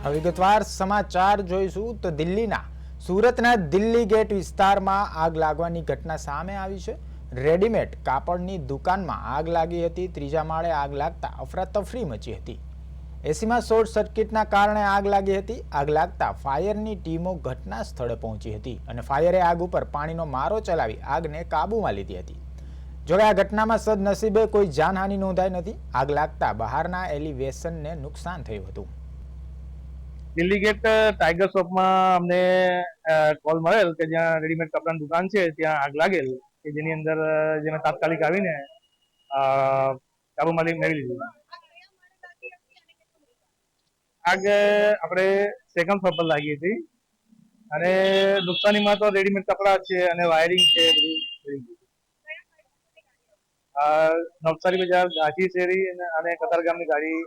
વિગતવાર સમાચાર જોઈશું તો દિલ્હીના સુરતના દિલ્હી ગેટ વિસ્તારમાં આગ લાગવાની ઘટના સામે આવી છે। રેડીમેડ કાપડની દુકાનમાં આગ લાગી હતી। ત્રીજા માળે આગ લાગતા અફરાતફરી મચી હતી। એસીમાં શોર્ટ સર્કિટના કારણે આગ લાગી હતી। આગ લાગતા ફાયરની ટીમો ઘટના સ્થળે પહોંચી હતી અને ફાયરે આગ ઉપર પાણીનો મારો ચલાવી આગને કાબૂમાં લીધી હતી। જોકે આ ઘટનામાં સદનસીબે કોઈ જાનહાનિ નોંધાઈ નથી। આગ લાગતા બહારના એલિવેશનને નુકસાન થયું હતું। દિલ્હી ગેટ ટાઈગર શોપમાં અમને કોલ મળેલ કે જ્યાં રેડીમેડ કપડાની દુકાન છે ત્યાં આગ લાગેલ કે જેની અંદર જેને તાત્કાલિક આવીને કાબુમાં મેળવી લીધું। આગ આપણે સેકન્ડ ફ્લોર પર લાગી હતી અને નુકસાનીમાં તો રેડીમેડ કપડા છે અને વાયરિંગ છે બધું। નવસારી બજાર ગાંધી શેરી અને કતારગામની ગાડી